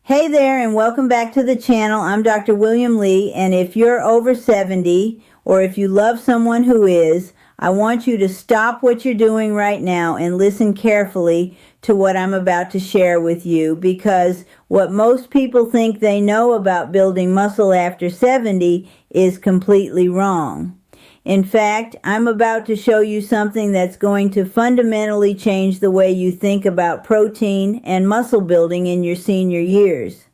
Hey there, and welcome back to the channel. I'm Dr. William Lee, and if you're over 70 or if you love someone who is, I want you to stop what you're doing right now and listen carefully to what I'm about to share with you, because what most people think they know about building muscle after 70 is completely wrong. In fact, I'm about to show you something that's going to fundamentally change the way you think about protein and muscle building in your senior years.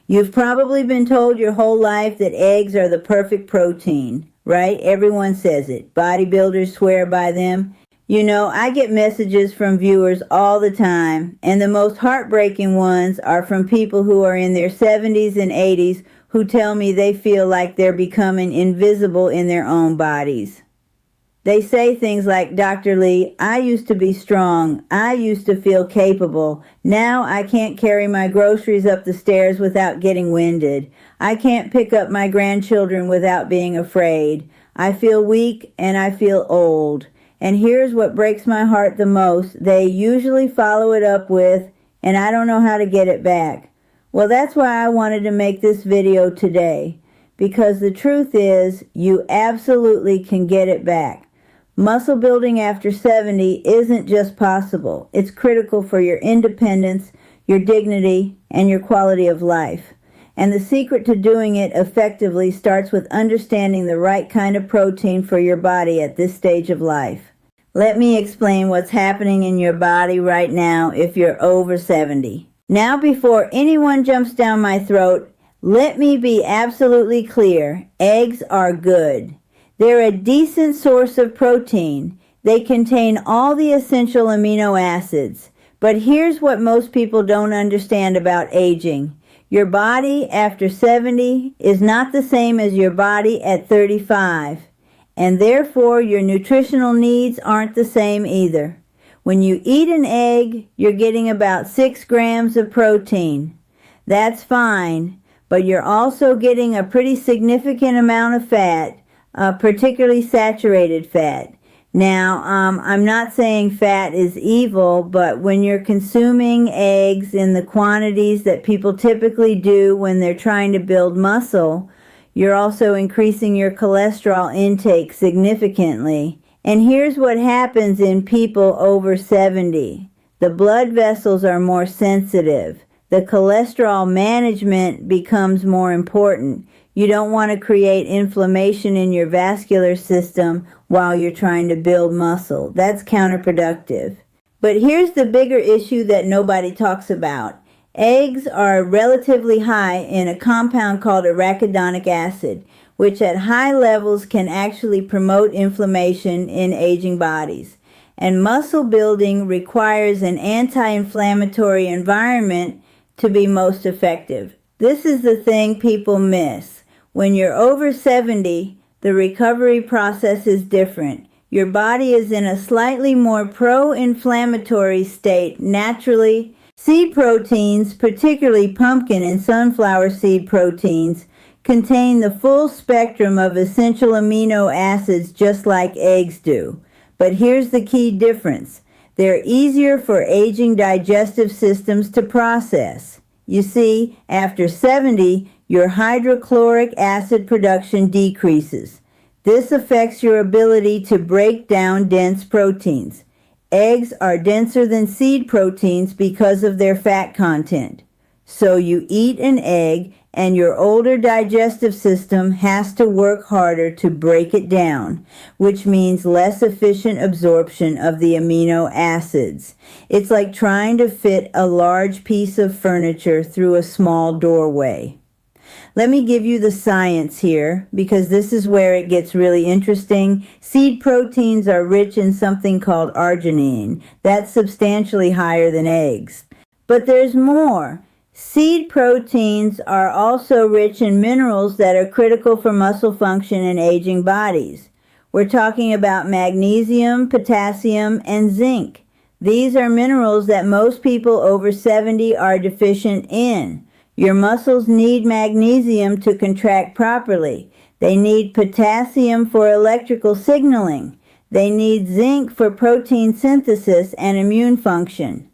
You've probably been told your whole life that eggs are the perfect protein, right? Everyone says it. Bodybuilders swear by them. You know, I get messages from viewers all the time, and the most heartbreaking ones are from people who are in their 70s and 80s who tell me they feel like they're becoming invisible in their own bodies. They say things like, "Dr. Lee, I used to be strong. I used to feel capable. Now I can't carry my groceries up the stairs without getting winded. I can't pick up my grandchildren without being afraid. I feel weak and I feel old." And here's what breaks my heart the most. They usually follow it up with, "and I don't know how to get it back." Well, that's why I wanted to make this video today, because the truth is, you absolutely can get it back. Muscle building after 70 isn't just possible. It's critical for your independence, your dignity, and your quality of life. And the secret to doing it effectively starts with understanding the right kind of protein for your body at this stage of life. Let me explain what's happening in your body right now if you're over 70. Now, before anyone jumps down my throat, let me be absolutely clear. Eggs are good. They're a decent source of protein. They contain all the essential amino acids. But here's what most people don't understand about aging. Your body after 70 is not the same as your body at 35, and therefore your nutritional needs aren't the same either. When you eat an egg, you're getting about 6 grams of protein. That's fine, but you're also getting a pretty significant amount of fat, particularly saturated fat. Now, I'm not saying fat is evil, but when you're consuming eggs in the quantities that people typically do when they're trying to build muscle, you're also increasing your cholesterol intake significantly. And here's what happens in people over 70. The blood vessels are more sensitive. The cholesterol management becomes more important. You don't want to create inflammation in your vascular system while you're trying to build muscle. That's counterproductive. But here's the bigger issue that nobody talks about. Eggs are relatively high in a compound called arachidonic acid, which at high levels can actually promote inflammation in aging bodies. And muscle building requires an anti-inflammatory environment to be most effective. This is the thing people miss. When you're over 70, the recovery process is different. Your body is in a slightly more pro-inflammatory state naturally. Seed proteins, particularly pumpkin and sunflower seed proteins, contain the full spectrum of essential amino acids just like eggs do. But here's the key difference. They're easier for aging digestive systems to process. You see, after 70, your hydrochloric acid production decreases. This affects your ability to break down dense proteins. Eggs are denser than seed proteins because of their fat content. So you eat an egg, and your older digestive system has to work harder to break it down, which means less efficient absorption of the amino acids. It's like trying to fit a large piece of furniture through a small doorway. Let me give you the science here, because this is where it gets really interesting. Seed proteins are rich in something called arginine. That's substantially higher than eggs. But there's more. Seed proteins are also rich in minerals that are critical for muscle function in aging bodies. We're talking about magnesium, potassium, and zinc. These are minerals that most people over 70 are deficient in. Your muscles need magnesium to contract properly. They need potassium for electrical signaling. They need zinc for protein synthesis and immune function.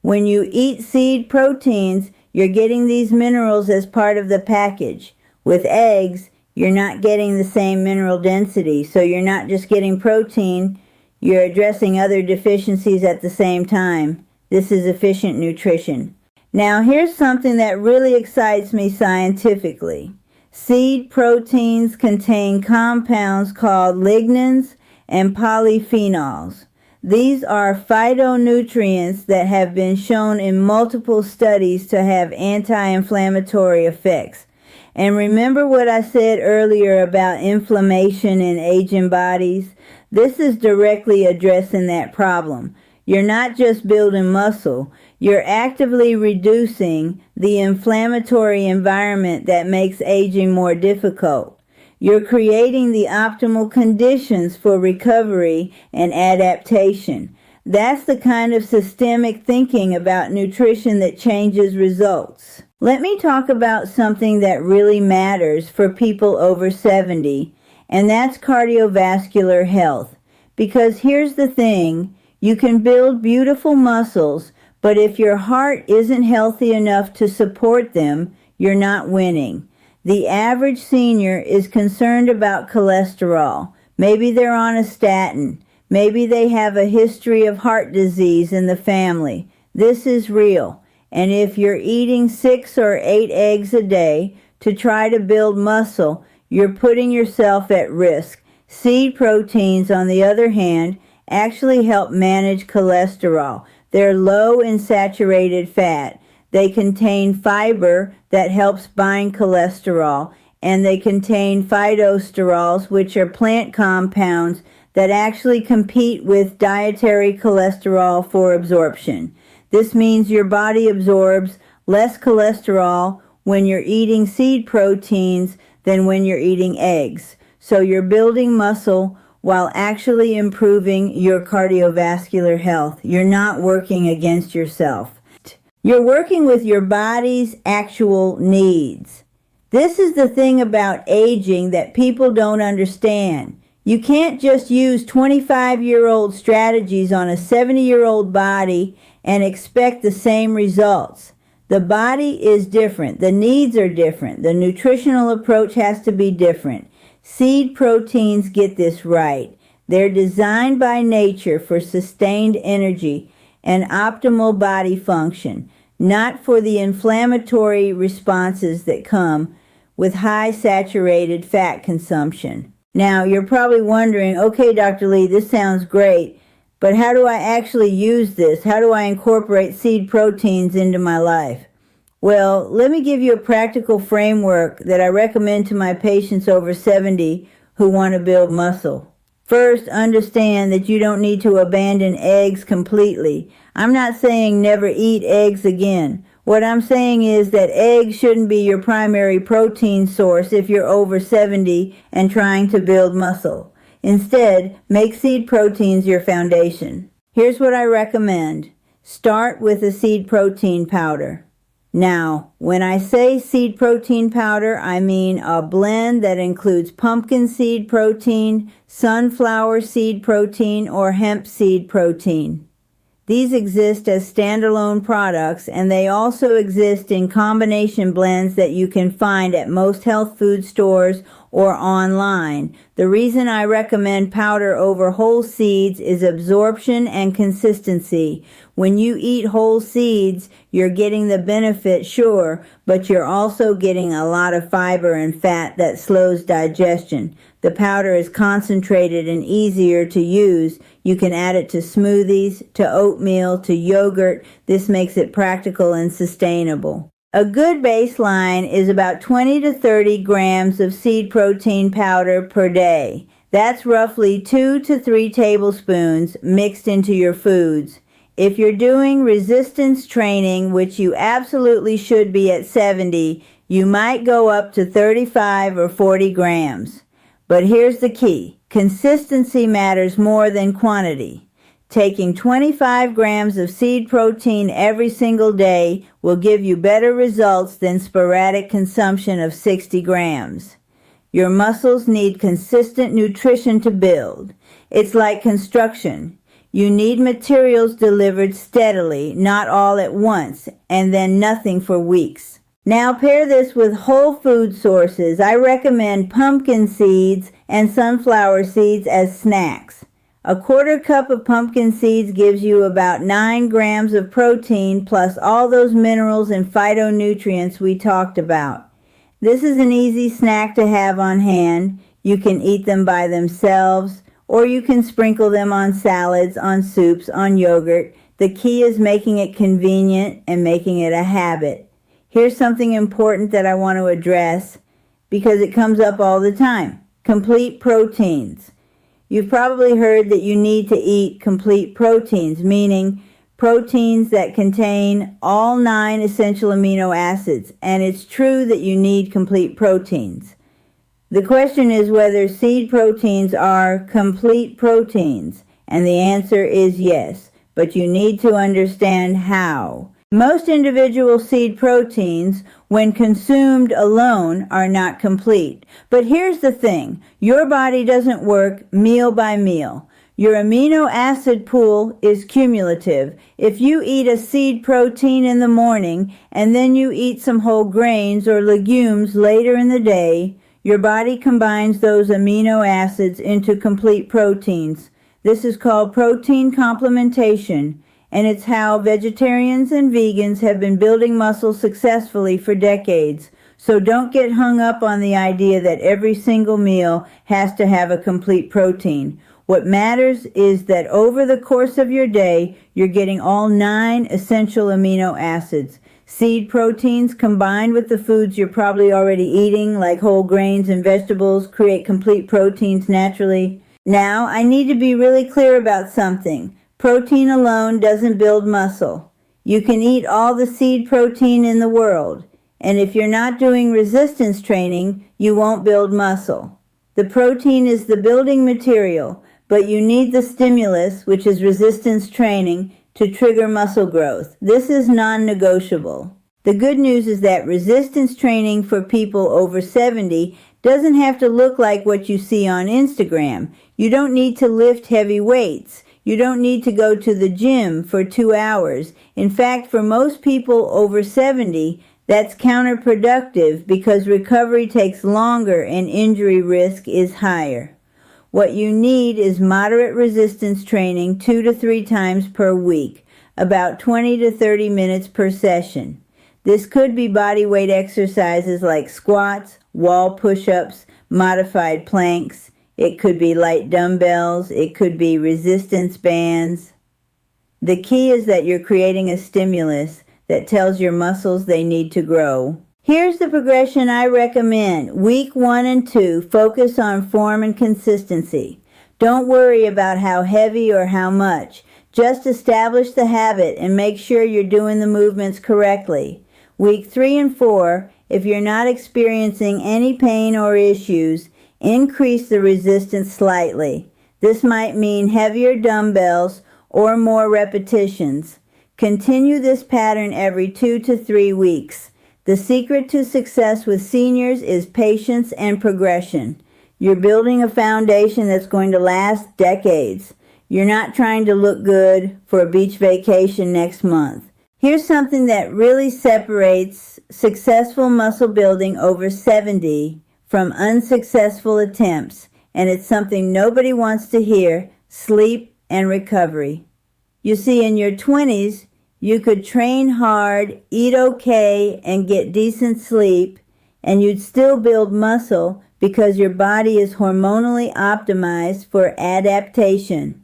When you eat seed proteins, You're getting these minerals as part of the package. With eggs, you're not getting the same mineral density, so you're not just getting protein, you're addressing other deficiencies at the same time. This is efficient nutrition. Now, here's something that really excites me scientifically. Seed proteins contain compounds called lignans and polyphenols. These are phytonutrients that have been shown in multiple studies to have anti-inflammatory effects. And remember what I said earlier about inflammation in aging bodies? This is directly addressing that problem. You're not just building muscle, you're actively reducing the inflammatory environment that makes aging more difficult. You're creating the optimal conditions for recovery and adaptation. That's the kind of systemic thinking about nutrition that changes results. Let me talk about something that really matters for people over 70, and that's cardiovascular health. Because here's the thing, you can build beautiful muscles, but if your heart isn't healthy enough to support them, you're not winning. The average senior is concerned about cholesterol. Maybe they're on a statin. Maybe they have a history of heart disease in the family. This is real. And if you're eating 6 or 8 eggs a day to try to build muscle, you're putting yourself at risk. Seed proteins, on the other hand, actually help manage cholesterol. They're low in saturated fat. They contain fiber that helps bind cholesterol, and they contain phytosterols, which are plant compounds that actually compete with dietary cholesterol for absorption. This means your body absorbs less cholesterol when you're eating seed proteins than when you're eating eggs. So you're building muscle while actually improving your cardiovascular health. You're not working against yourself. You're working with your body's actual needs. This is the thing about aging that people don't understand. You can't just use 25-year-old strategies on a 70-year-old body and expect the same results. The body is different. The needs are different. The nutritional approach has to be different. Seed proteins get this right. They're designed by nature for sustained energy and optimal body function, not for the inflammatory responses that come with high saturated fat consumption. Now, you're probably wondering, okay, Dr. Lee, this sounds great, but how do I actually use this? How do I incorporate seed proteins into my life? Well, let me give you a practical framework that I recommend to my patients over 70 who want to build muscle. First, understand that you don't need to abandon eggs completely. I'm not saying never eat eggs again. What I'm saying is that eggs shouldn't be your primary protein source if you're over 70 and trying to build muscle. Instead, make seed proteins your foundation. Here's what I recommend. Start with a seed protein powder. Now, when I say seed protein powder, I mean a blend that includes pumpkin seed protein, sunflower seed protein, or hemp seed protein. These exist as standalone products, and they also exist in combination blends that you can find at most health food stores or online. The reason I recommend powder over whole seeds is absorption and consistency. When you eat whole seeds, you're getting the benefit, sure, but you're also getting a lot of fiber and fat that slows digestion. The powder is concentrated and easier to use. You can add it to smoothies, to oatmeal, to yogurt. This makes it practical and sustainable. A good baseline is about 20 to 30 grams of seed protein powder per day. That's roughly 2 to 3 tablespoons mixed into your foods. If you're doing resistance training, which you absolutely should be at 70, you might go up to 35 or 40 grams. But here's the key. Consistency matters more than quantity. Taking 25 grams of seed protein every single day will give you better results than sporadic consumption of 60 grams. Your muscles need consistent nutrition to build. It's like construction. You need materials delivered steadily, not all at once, and then nothing for weeks. Now pair this with whole food sources. I recommend pumpkin seeds and sunflower seeds as snacks. A quarter cup of pumpkin seeds gives you about 9 grams of protein plus all those minerals and phytonutrients we talked about. This is an easy snack to have on hand. You can eat them by themselves, or you can sprinkle them on salads, on soups, on yogurt. The key is making it convenient and making it a habit. Here's something important that I want to address because it comes up all the time. Complete proteins. You've probably heard that you need to eat complete proteins, meaning proteins that contain all 9 essential amino acids, and it's true that you need complete proteins. The question is whether seed proteins are complete proteins, and the answer is yes, but you need to understand how. Most individual seed proteins, when consumed alone, are not complete. But here's the thing, your body doesn't work meal by meal. Your amino acid pool is cumulative. If you eat a seed protein in the morning and then you eat some whole grains or legumes later in the day, your body combines those amino acids into complete proteins. This is called protein complementation, and it's how vegetarians and vegans have been building muscle successfully for decades. So don't get hung up on the idea that every single meal has to have a complete protein. What matters is that over the course of your day, you're getting all 9 essential amino acids. Seed proteins combined with the foods you're probably already eating, like whole grains and vegetables, create complete proteins naturally. Now, I need to be really clear about something. Protein alone doesn't build muscle. You can eat all the seed protein in the world, and if you're not doing resistance training, you won't build muscle. The protein is the building material, but you need the stimulus, which is resistance training, to trigger muscle growth. This is non-negotiable. The good news is that resistance training for people over 70 doesn't have to look like what you see on Instagram. You don't need to lift heavy weights. You don't need to go to the gym for 2 hours. In fact, for most people over 70, that's counterproductive because recovery takes longer and injury risk is higher. What you need is moderate resistance training 2 to 3 times per week, about 20 to 30 minutes per session. This could be body weight exercises like squats, wall push-ups, modified planks. It could be light dumbbells. It could be resistance bands. The key is that you're creating a stimulus that tells your muscles they need to grow. Here's the progression I recommend. Week 1 and 2, focus on form and consistency. Don't worry about how heavy or how much. Just establish the habit and make sure you're doing the movements correctly. Week 3 and 4, if you're not experiencing any pain or issues, increase the resistance slightly. This might mean heavier dumbbells or more repetitions. Continue this pattern every 2 to 3 weeks. The secret to success with seniors is patience and progression. You're building a foundation that's going to last decades. You're not trying to look good for a beach vacation next month. Here's something that really separates successful muscle building over 70 from unsuccessful attempts, and it's something nobody wants to hear: sleep and recovery. You see, in your 20s, you could train hard, eat okay, and get decent sleep, and you'd still build muscle because your body is hormonally optimized for adaptation.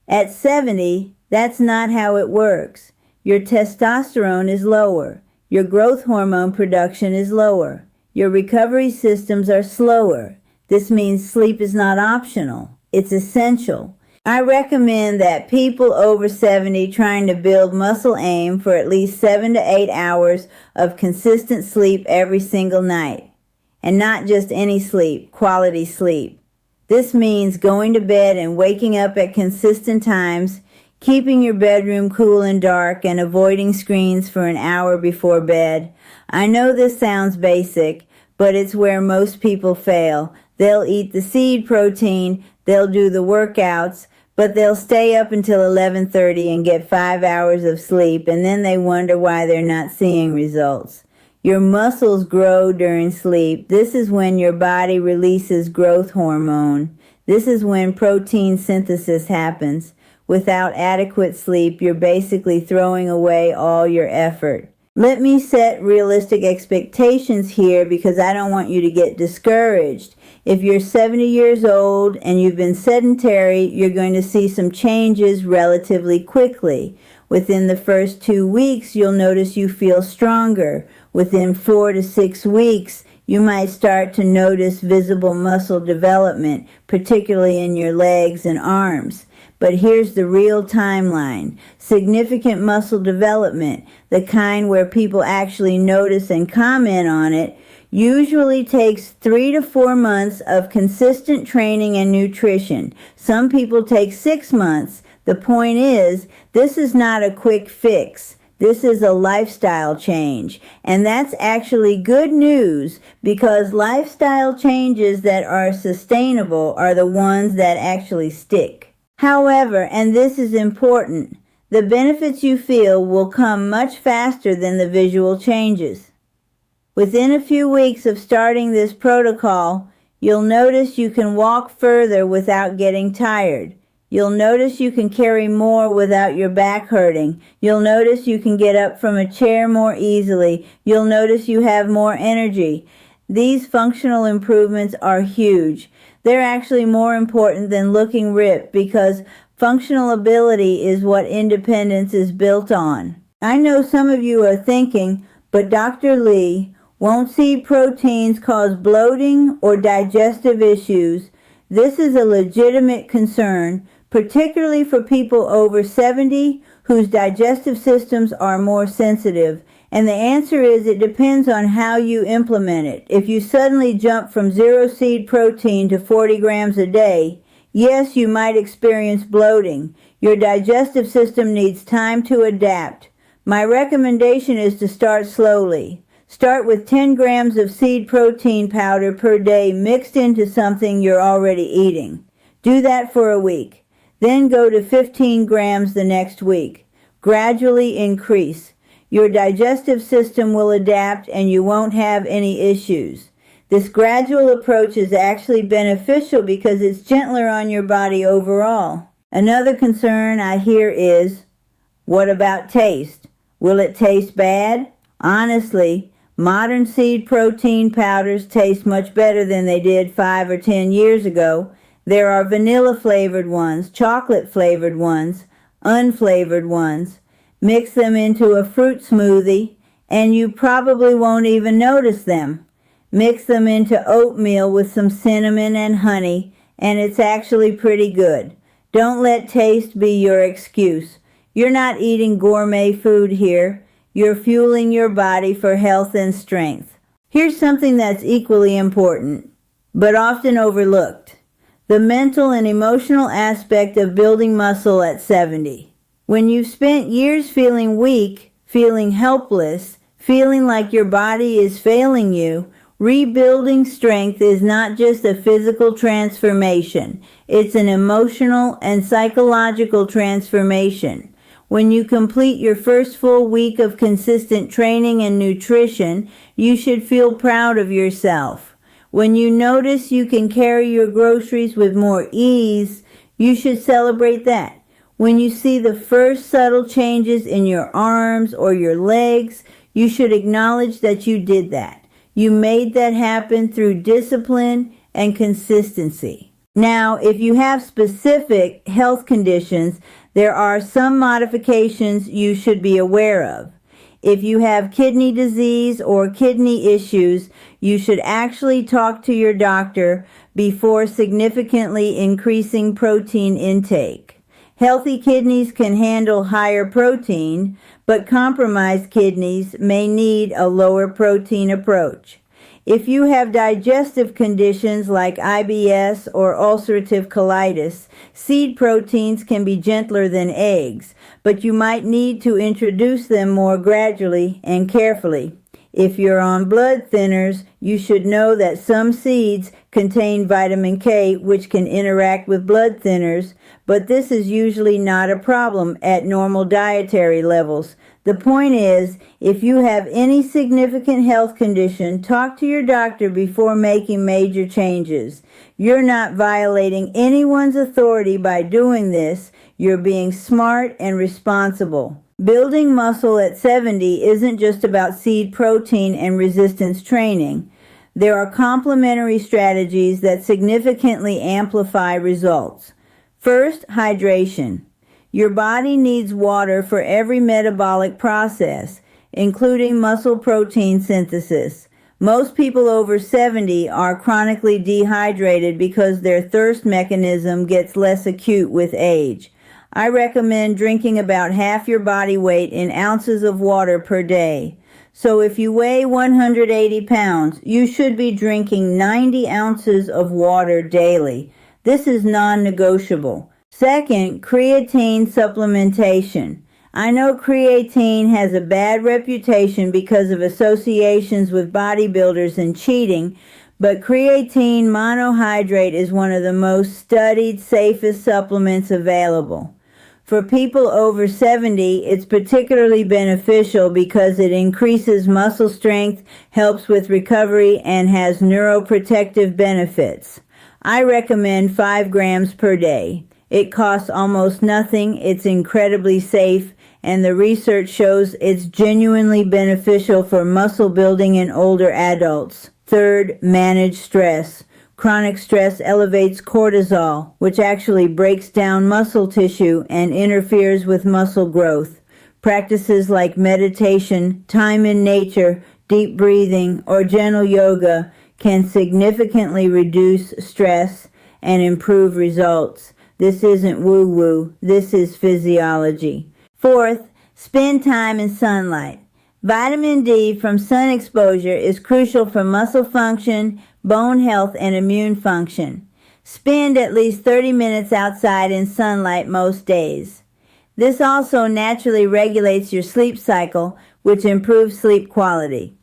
At 70, that's not how it works. Your testosterone is lower. Your growth hormone production is lower. Your recovery systems are slower. This means sleep is not optional. It's essential. I recommend that people over 70 trying to build muscle aim for at least 7 to 8 hours of consistent sleep every single night. And not just any sleep, quality sleep. This means going to bed and waking up at consistent times, keeping your bedroom cool and dark, and avoiding screens for an hour before bed. I know this sounds basic, but it's where most people fail. They'll eat the seed protein, they'll do the workouts, but they'll stay up until 11:30 and get 5 hours of sleep, and then they wonder why they're not seeing results. Your muscles grow during sleep. This is when your body releases growth hormone. This is when protein synthesis happens. Without adequate sleep, you're basically throwing away all your effort. Let me set realistic expectations here because I don't want you to get discouraged. If you're 70 years old and you've been sedentary, you're going to see some changes relatively quickly. Within the first 2 weeks, you'll notice you feel stronger. Within 4 to 6 weeks, you might start to notice visible muscle development, particularly in your legs and arms. But here's the real timeline. Significant muscle development, the kind where people actually notice and comment on it, usually takes 3 to 4 months of consistent training and nutrition. Some people take 6 months. The point is, this is not a quick fix. This is a lifestyle change. And that's actually good news because lifestyle changes that are sustainable are the ones that actually stick. However, and this is important, the benefits you feel will come much faster than the visual changes. Within a few weeks of starting this protocol, you'll notice you can walk further without getting tired. You'll notice you can carry more without your back hurting. You'll notice you can get up from a chair more easily. You'll notice you have more energy. These functional improvements are huge. They're actually more important than looking ripped because functional ability is what independence is built on. I know some of you are thinking, but Dr. Lee, won't seed proteins cause bloating or digestive issues? This is a legitimate concern, particularly for people over 70 whose digestive systems are more sensitive. And the answer is it depends on how you implement it. If you suddenly jump from 0 seed protein to 40 grams a day, yes, you might experience bloating. Your digestive system needs time to adapt. My recommendation is to start slowly. Start with 10 grams of seed protein powder per day mixed into something you're already eating. Do that for a week. Then go to 15 grams the next week. Gradually increase. Your digestive system will adapt and you won't have any issues. This gradual approach is actually beneficial because it's gentler on your body overall. Another concern I hear is, what about taste? Will it taste bad? Honestly, modern seed protein powders taste much better than they did 5 or 10 years ago. There are vanilla flavored ones, chocolate flavored ones, unflavored ones. Mix them into a fruit smoothie, and you probably won't even notice them. Mix them into oatmeal with some cinnamon and honey, and it's actually pretty good. Don't let taste be your excuse. You're not eating gourmet food here. You're fueling your body for health and strength. Here's something that's equally important, but often overlooked. The mental and emotional aspect of building muscle at 70. When you've spent years feeling weak, feeling helpless, feeling like your body is failing you, rebuilding strength is not just a physical transformation. It's an emotional and psychological transformation. When you complete your first full week of consistent training and nutrition, you should feel proud of yourself. When you notice you can carry your groceries with more ease, you should celebrate that. When you see the first subtle changes in your arms or your legs, you should acknowledge that you did that. You made that happen through discipline and consistency. Now, if you have specific health conditions, there are some modifications you should be aware of. If you have kidney disease or kidney issues, you should actually talk to your doctor before significantly increasing protein intake. Healthy kidneys can handle higher protein, but compromised kidneys may need a lower protein approach. If you have digestive conditions like IBS or ulcerative colitis, seed proteins can be gentler than eggs, but you might need to introduce them more gradually and carefully. If you're on blood thinners, you should know that some seeds contain vitamin K, which can interact with blood thinners, but this is usually not a problem at normal dietary levels. The point is, if you have any significant health condition, talk to your doctor before making major changes. You're not violating anyone's authority by doing this. You're being smart and responsible. Building muscle at 70 isn't just about seed protein and resistance training. There are complementary strategies that significantly amplify results. First, hydration. Your body needs water for every metabolic process, including muscle protein synthesis. Most people over 70 are chronically dehydrated because their thirst mechanism gets less acute with age. I recommend drinking about half your body weight in ounces of water per day. So if you weigh 180 pounds, you should be drinking 90 ounces of water daily. This is non-negotiable. Second, creatine supplementation. I know creatine has a bad reputation because of associations with bodybuilders and cheating, but creatine monohydrate is one of the most studied, safest supplements available. For people over 70, it's particularly beneficial because it increases muscle strength, helps with recovery, and has neuroprotective benefits. I recommend 5 grams per day. It costs almost nothing, it's incredibly safe, and the research shows it's genuinely beneficial for muscle building in older adults. Third, manage stress. Chronic stress elevates cortisol, which actually breaks down muscle tissue and interferes with muscle growth. Practices like meditation, time in nature, deep breathing, or gentle yoga can significantly reduce stress and improve results. This isn't woo-woo, this is physiology. Fourth, spend time in sunlight. Vitamin D from sun exposure is crucial for muscle function, bone health, and immune function. Spend at least 30 minutes outside in sunlight most days. This also naturally regulates your sleep cycle, which improves sleep quality.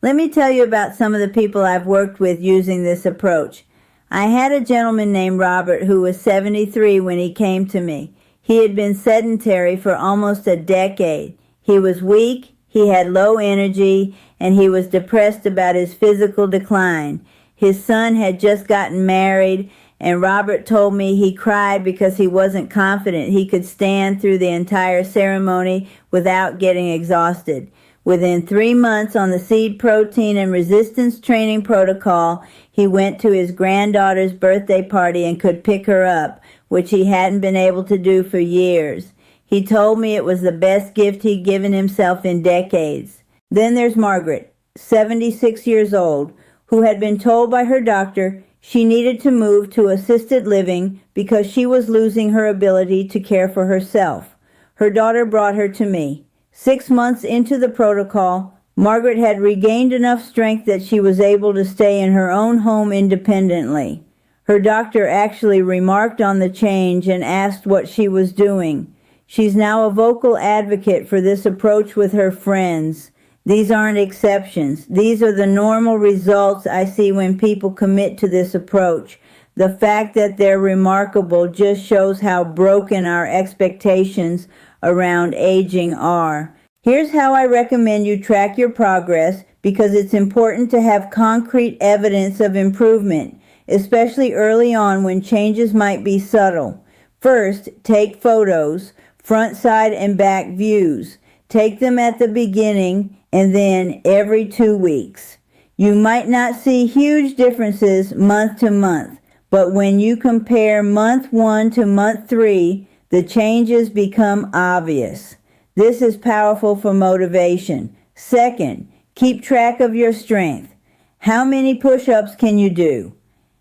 Let me tell you about some of the people I've worked with using this approach. I had a gentleman named Robert who was 73 when he came to me. He had been sedentary for almost a decade. He was weak, he had low energy, and he was depressed about his physical decline. His son had just gotten married, and Robert told me he cried because he wasn't confident he could stand through the entire ceremony without getting exhausted. Within 3 months on the seed protein and resistance training protocol, he went to his granddaughter's birthday party and could pick her up, which he hadn't been able to do for years. He told me it was the best gift he'd given himself in decades. Then there's Margaret, 76 years old, who had been told by her doctor she needed to move to assisted living because she was losing her ability to care for herself. Her daughter brought her to me. 6 months into the protocol, Margaret had regained enough strength that she was able to stay in her own home independently. Her doctor actually remarked on the change and asked what she was doing. She's now a vocal advocate for this approach with her friends. These aren't exceptions. These are the normal results I see when people commit to this approach. The fact that they're remarkable just shows how broken our expectations around aging are. Here's how I recommend you track your progress because it's important to have concrete evidence of improvement, especially early on when changes might be subtle. First, take photos, front, side, and back views. Take them at the beginning and then every 2 weeks. You might not see huge differences month to month, but when you compare month 1 to month 3, the changes become obvious. This is powerful for motivation. Second, keep track of your strength. How many push-ups can you do?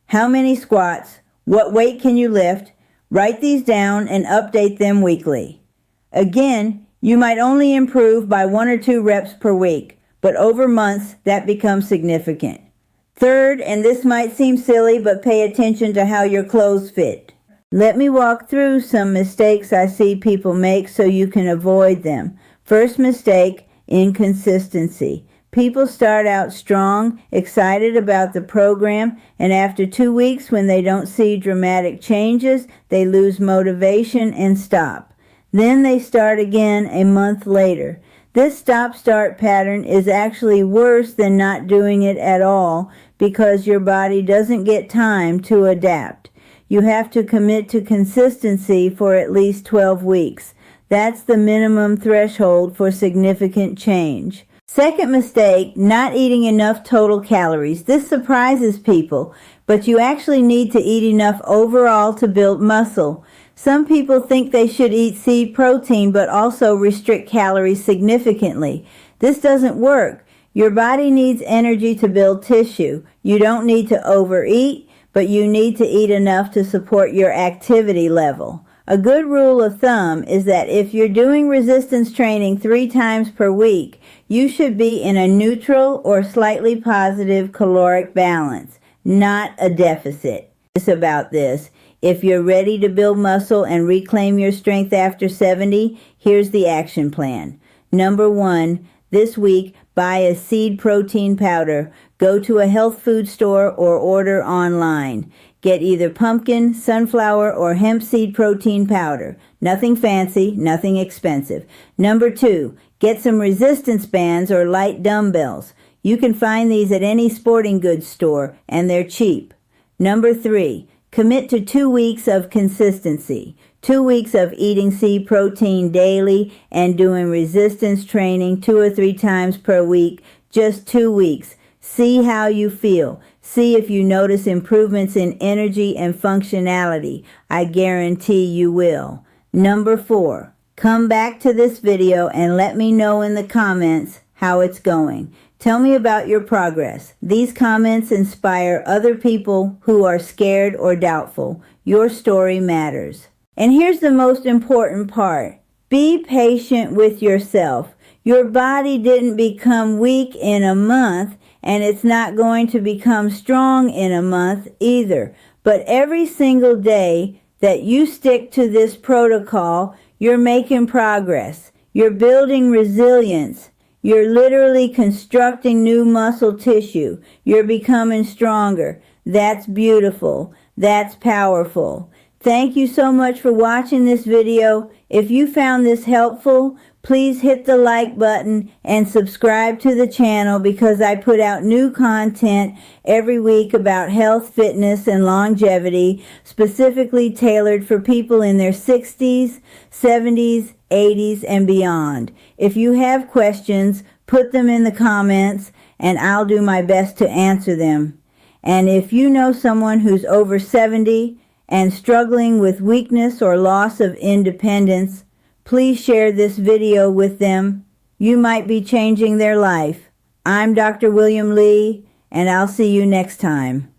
How many squats? What weight can you lift? Write these down and update them weekly. Again, you might only improve by 1 or 2 reps per week, but over months that becomes significant. Third, and this might seem silly, but pay attention to how your clothes fit. Let me walk through some mistakes I see people make so you can avoid them. First mistake, inconsistency. People start out strong, excited about the program, and after 2 weeks, when they don't see dramatic changes, they lose motivation and stop. Then they start again a month later. This stop-start pattern is actually worse than not doing it at all because your body doesn't get time to adapt. You have to commit to consistency for at least 12 weeks. That's the minimum threshold for significant change. Second mistake, not eating enough total calories. This surprises people, but you actually need to eat enough overall to build muscle. Some people think they should eat seed protein but also restrict calories significantly. This doesn't work. Your body needs energy to build tissue. You don't need to overeat, but you need to eat enough to support your activity level. A good rule of thumb is that if you're doing resistance training 3 times per week, you should be in a neutral or slightly positive caloric balance, not a deficit. It's about this. If you're ready to build muscle and reclaim your strength after 70, here's the action plan. Number 1, this week, buy a seed protein powder. Go to a health food store or order online. Get either pumpkin, sunflower, or hemp seed protein powder. Nothing fancy, nothing expensive. Number 2, get some resistance bands or light dumbbells. You can find these at any sporting goods store, and they're cheap. Number 3, commit to 2 weeks of consistency. 2 weeks of eating seed protein daily and doing resistance training 2 or 3 times per week. Just 2 weeks. See how you feel. See if you notice improvements in energy and functionality. I guarantee you will. Number 4, come back to this video and let me know in the comments how it's going. Tell me about your progress. These comments inspire other people who are scared or doubtful. Your story matters. And here's the most important part. Be patient with yourself. Your body didn't become weak in a month, and it's not going to become strong in a month either. But every single day that you stick to this protocol, you're making progress. You're building resilience. You're literally constructing new muscle tissue. You're becoming stronger. That's beautiful. That's powerful. Thank you so much for watching this video. If you found this helpful, please hit the like button and subscribe to the channel because I put out new content every week about health, fitness, and longevity, specifically tailored for people in their 60s, 70s, 80s, and beyond. If you have questions, put them in the comments and I'll do my best to answer them. And if you know someone who's over 70 and struggling with weakness or loss of independence, please share this video with them. You might be changing their life. I'm Dr. William Lee, and I'll see you next time.